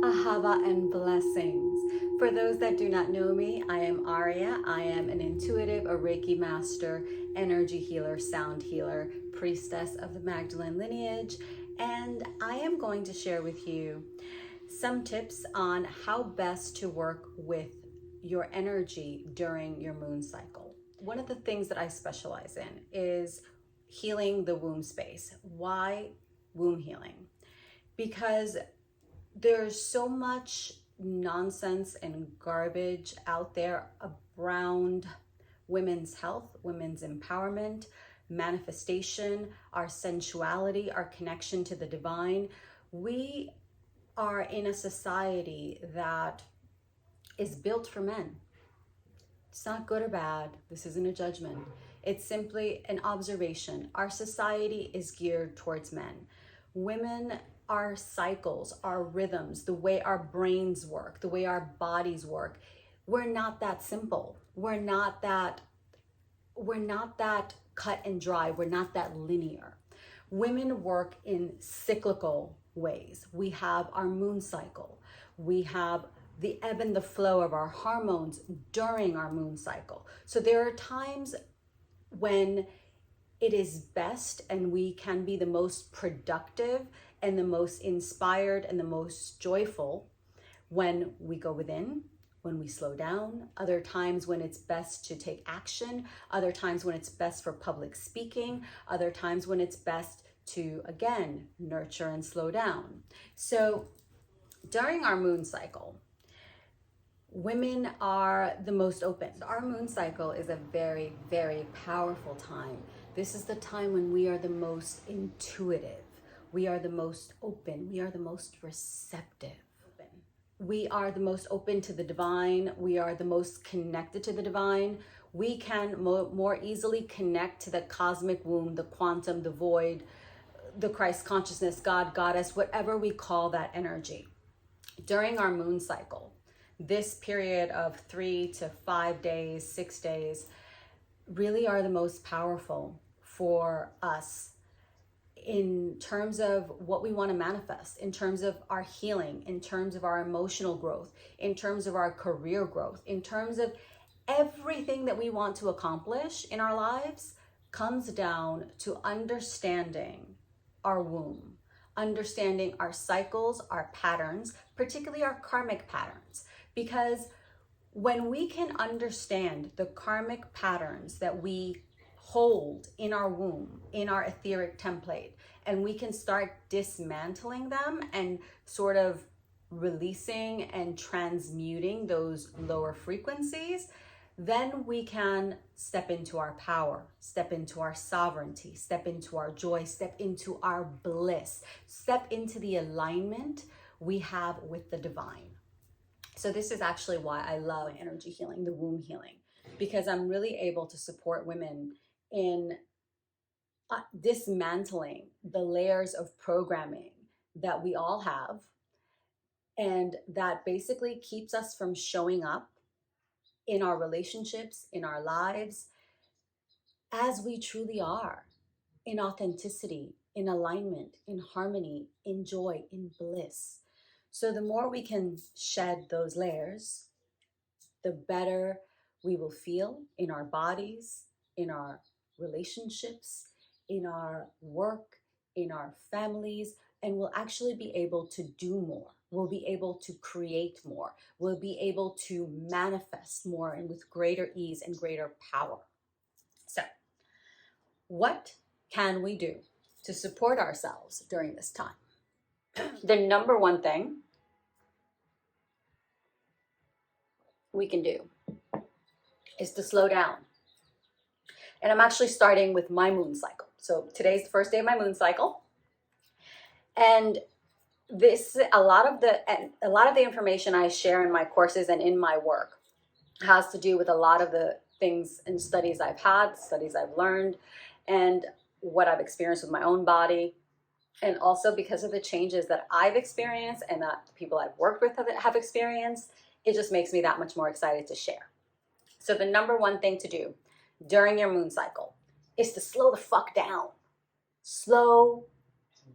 Ahava and blessings. For those that do not know me, I am Aurea. I am an intuitive, a Reiki master, energy healer, sound healer, priestess of the Magdalene lineage, and I am going to share with you some tips on how best to work with your energy during your moon cycle. One of the things that I specialize in is healing the womb space. Why womb healing? Because there's so much nonsense and garbage out there around women's health, women's empowerment, manifestation, our sensuality, our connection to the divine. We are in a society that is built for men. It's not good or bad. This isn't a judgment. It's simply an observation. Our society is geared towards men. Women, our cycles, our rhythms, the way our brains work, the way our bodies work, we're not that simple. We're not that cut and dry. We're not that linear. Women work in cyclical ways. We have our moon cycle. We have the ebb and the flow of our hormones during our moon cycle. So there are times when it is best and we can be the most productive and the most inspired and the most joyful when we go within, when we slow down. Other times when it's best to take action. Other times when it's best for public speaking. Other times when it's best to, again, nurture and slow down. So during our moon cycle, women are the most open. Our moon cycle is a very, very powerful time. This is the time when we are the most intuitive. We are the most open. We are the most receptive. We are the most open to the divine. We are the most connected to the divine. We can more easily connect to the cosmic womb, the quantum, the void, the Christ consciousness, God, Goddess, whatever we call that energy. During our moon cycle, this period of 3 to 5 days, 6 days, really are the most powerful for us in terms of what we want to manifest, in terms of our healing, in terms of our emotional growth, in terms of our career growth, in terms of everything that we want to accomplish in our lives comes down to understanding our womb, understanding our cycles, our patterns, particularly our karmic patterns. Because when we can understand the karmic patterns that we hold in our womb, in our etheric template, and we can start dismantling them and sort of releasing and transmuting those lower frequencies, then we can step into our power, step into our sovereignty, step into our joy, step into our bliss, step into the alignment we have with the divine. So this is actually why I love energy healing, the womb healing, because I'm really able to support women in dismantling the layers of programming that we all have, and that basically keeps us from showing up in our relationships, in our lives, as we truly are, in authenticity, in alignment, in harmony, in joy, in bliss. So the more we can shed those layers, the better we will feel in our bodies, in our relationships, in our work, in our families, and we'll actually be able to do more. We'll be able to create more. We'll be able to manifest more and with greater ease and greater power. So, what can we do to support ourselves during this time? The number one thing we can do is to slow down. And I'm actually starting with my moon cycle. So today's the first day of my moon cycle. And a lot of the information I share in my courses and in my work has to do with a lot of the things and studies I've had, studies I've learned, and what I've experienced with my own body. And also because of the changes that I've experienced and that the people I've worked with have experienced, it just makes me that much more excited to share. So the number one thing to do during your moon cycle is to slow the fuck down. Slow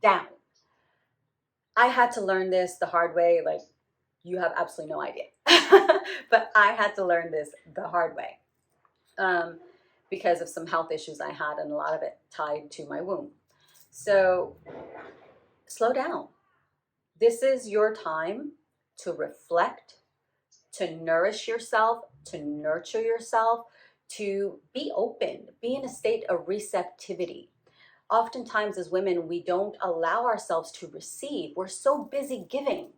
down. I had to learn this the hard way, like You have absolutely no idea. But I had to learn this the hard way because of some health issues I had, and a lot of it tied to my womb. So slow down. This is your time to reflect, to nourish yourself, to nurture yourself, to be open, be in a state of receptivity. Oftentimes as women, we don't allow ourselves to receive. We're so busy giving.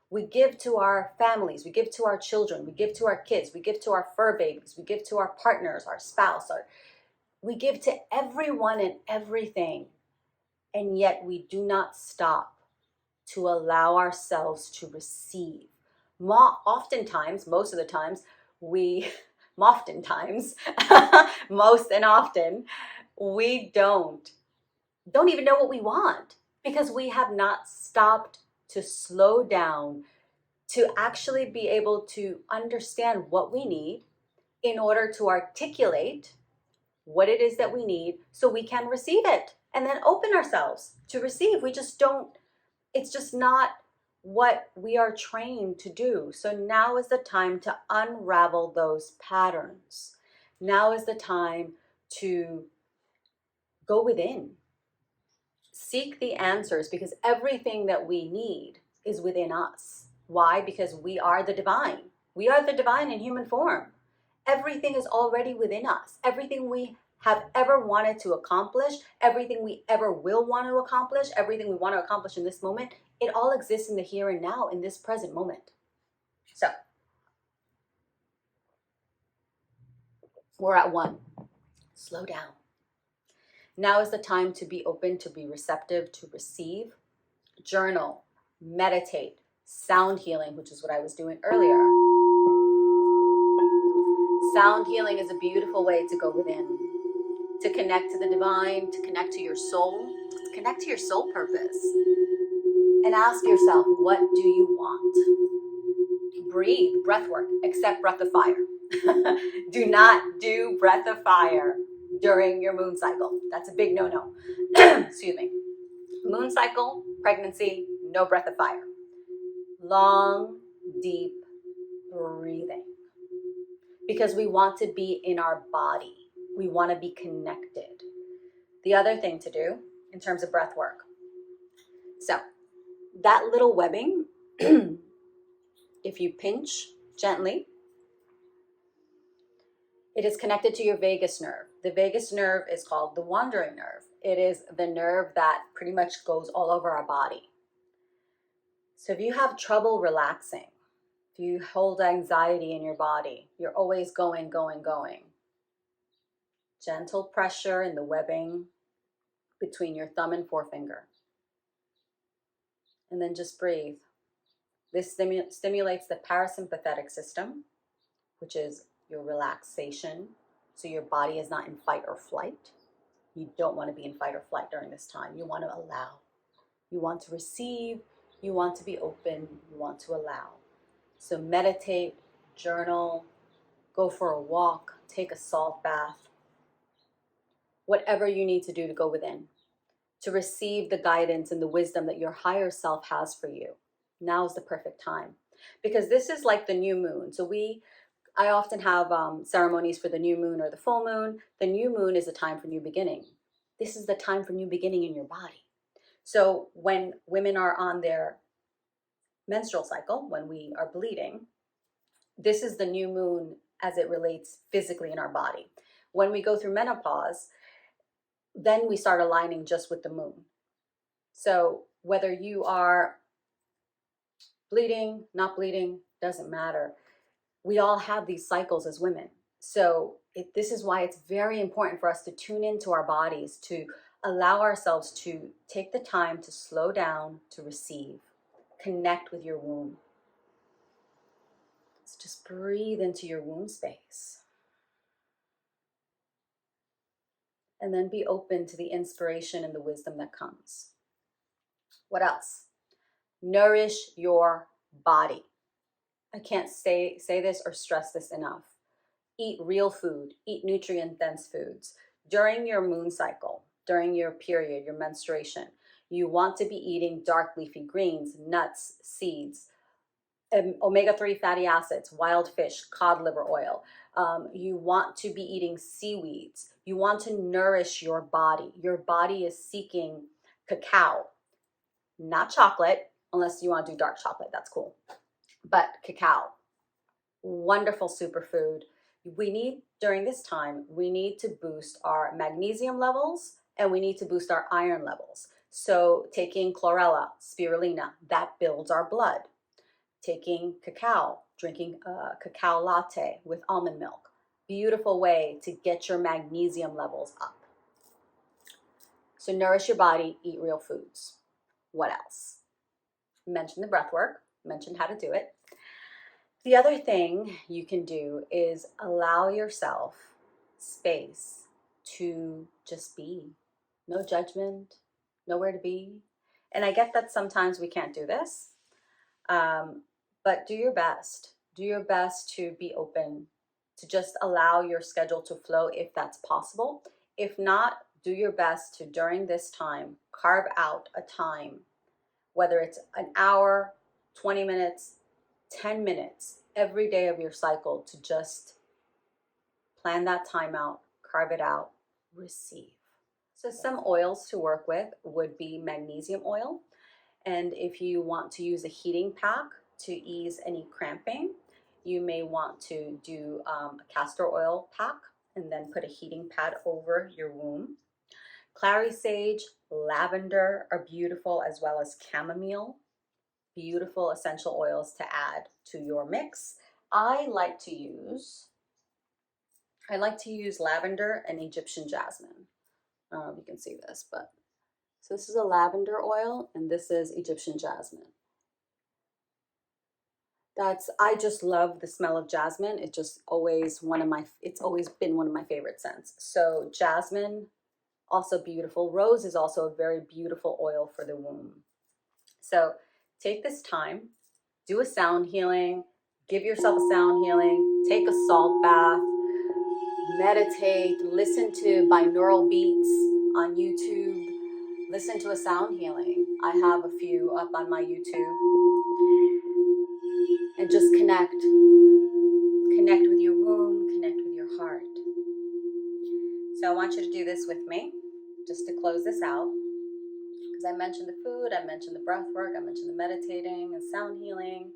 We give to our families, we give to our children, we give to our kids, we give to our fur babies, we give to our partners, our spouse, we give to everyone and everything. And yet we do not stop to allow ourselves to receive. Oftentimes, most of the times, most and often, we don't even know what we want because we have not stopped to slow down, to actually be able to understand what we need in order to articulate what it is that we need so we can receive it and then open ourselves to receive. We just don't, it's just not what we are trained to do. So now is the time to unravel those patterns. Now is the time to go within. Seek the answers, because everything that we need is within us. Why? Because we are the divine. We are the divine in human form. Everything is already within us. Everything we have ever wanted to accomplish, everything we ever will want to accomplish, everything we want to accomplish in this moment, it all exists in the here and now, in this present moment. So, we're at 1. Slow down. Now is the time to be open, to be receptive, to receive. Journal, meditate, sound healing, which is what I was doing earlier. Sound healing is a beautiful way to go within, to connect to the divine, to connect to your soul, to connect to your soul purpose. And ask yourself, what do you want? Breathe, breathwork, except breath of fire. Do not do breath of fire during your moon cycle. That's a big no-no. Excuse me. Moon cycle, pregnancy, no breath of fire. Long, deep breathing. Because we want to be in our body. We want to be connected. The other thing to do in terms of breath work. So that little webbing, if you pinch gently, it is connected to your vagus nerve. The vagus nerve is called the wandering nerve. It is the nerve that pretty much goes all over our body. So if you have trouble relaxing, if you hold anxiety in your body, you're always going. Gentle pressure in the webbing between your thumb and forefinger. And then just breathe. This stimulates the parasympathetic system, which is your relaxation. So your body is not in fight or flight. You don't want to be in fight or flight during this time. You want to allow. You want to receive. You want to be open. You want to allow. So meditate, journal, go for a walk, take a salt bath. Whatever you need to do to go within, to receive the guidance and the wisdom that your higher self has for you. Now is the perfect time, because this is like the new moon. So I often have ceremonies for the new moon or the full moon. The new moon is a time for new beginning. This is the time for new beginning in your body. So when women are on their menstrual cycle, when we are bleeding, this is the new moon as it relates physically in our body. When we go through menopause, then we start aligning just with the moon. So whether you are bleeding, not bleeding, doesn't matter. We all have these cycles as women. So this is why it's very important for us to tune into our bodies, to allow ourselves to take the time to slow down, to receive, connect with your womb. So just breathe into your womb space. And then be open to the inspiration and the wisdom that comes. What else? Nourish your body. I can't say this or stress this enough. Eat real food. Eat nutrient-dense foods. During your moon cycle, during your period, your menstruation, you want to be eating dark leafy greens, nuts, seeds, omega-3 fatty acids, wild fish, cod liver oil. You want to be eating seaweeds. You want to nourish your body. Your body is seeking cacao, not chocolate, unless you want to do dark chocolate, that's cool. But cacao, wonderful superfood. We need, during this time, we need to boost our magnesium levels and we need to boost our iron levels. So taking chlorella, spirulina, that builds our blood. Taking cacao, drinking a cacao latte with almond milk. Beautiful way to get your magnesium levels up. So nourish your body, eat real foods. What else? Mention the breath work, mentioned how to do it. The other thing you can do is allow yourself space to just be. No judgment, nowhere to be. And I get that sometimes we can't do this, but do your best. Do your best to be open, to just allow your schedule to flow if that's possible. If not, do your best to, during this time, carve out a time, whether it's an hour, 20 minutes, 10 minutes every day of your cycle, to just plan that time out, carve it out, receive. So some oils to work with would be magnesium oil. And if you want to use a heating pack to ease any cramping, you may want to do a castor oil pack and then put a heating pad over your womb. Clary sage, lavender are beautiful, as well as chamomile. Beautiful essential oils to add to your mix. I like to use lavender and Egyptian jasmine. I don't know if you can see this, but so this is a lavender oil and this is Egyptian jasmine. I just love the smell of jasmine. It's always been one of my favorite scents. So jasmine, also beautiful. Rose is also a very beautiful oil for the womb. So take this time, do a sound healing, give yourself a sound healing, take a salt bath, meditate, listen to binaural beats on YouTube, listen to a sound healing. I have a few up on my YouTube. And just connect with your womb, connect with your heart. So I want you to do this with me, just to close this out. Because I mentioned the food, I mentioned the breath work, I mentioned the meditating and sound healing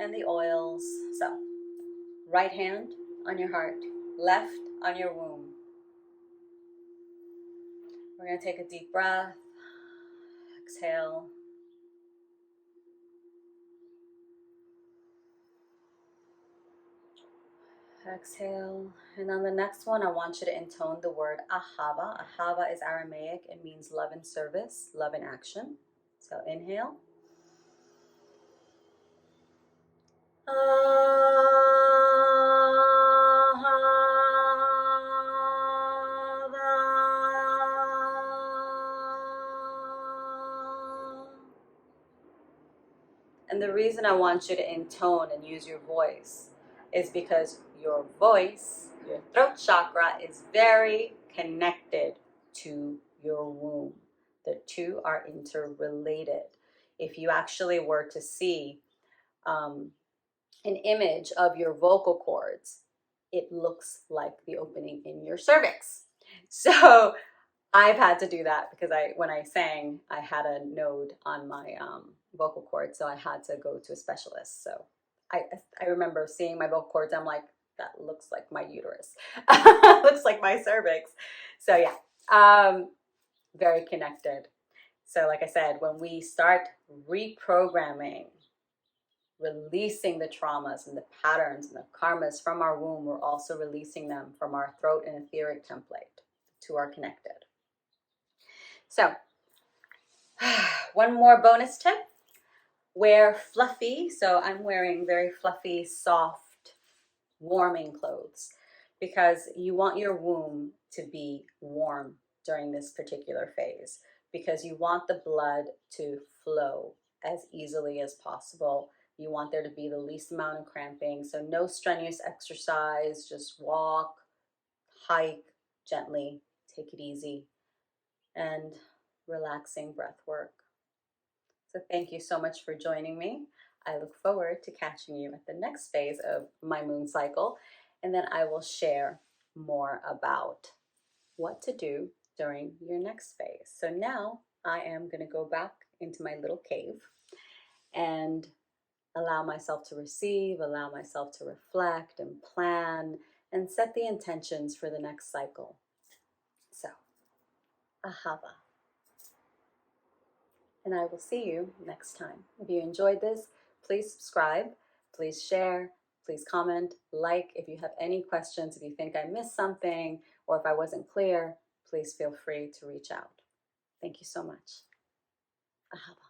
and the oils. So right hand on your heart, left on your womb. We're going to take a deep breath, exhale. Exhale. And on the next one, I want you to intone the word Ahava. Ahava is Aramaic. It means love and service, love and action. So inhale. And the reason I want you to intone and use your voice is because your voice, your throat chakra, is very connected to your womb. The two are interrelated. If you actually were to see an image of your vocal cords, it looks like the opening in your cervix. So I've had to do that because when I sang, I had a node on my vocal cord, so I had to go to a specialist. So I remember seeing my vocal cords. I'm like, that looks like my uterus. Looks like my cervix. So yeah, very connected. So like I said, when we start reprogramming, releasing the traumas and the patterns and the karmas from our womb, we're also releasing them from our throat and etheric template. Two are connected. So one more bonus tip. Wear fluffy. So I'm wearing very fluffy, soft, warming clothes because you want your womb to be warm during this particular phase, because you want the blood to flow as easily as possible. You want there to be the least amount of cramping. So no strenuous exercise, just walk, hike gently, take it easy, and relaxing breath work. So thank you so much for joining me. I look forward to catching you at the next phase of my moon cycle, and then I will share more about what to do during your next phase. So now I am going to go back into my little cave and allow myself to receive, allow myself to reflect and plan and set the intentions for the next cycle. So, Ahava. And I will see you next time. If you enjoyed this, please subscribe, please share, please comment, like. If you have any questions, if you think I missed something, or if I wasn't clear, please feel free to reach out. Thank you so much. Ahava.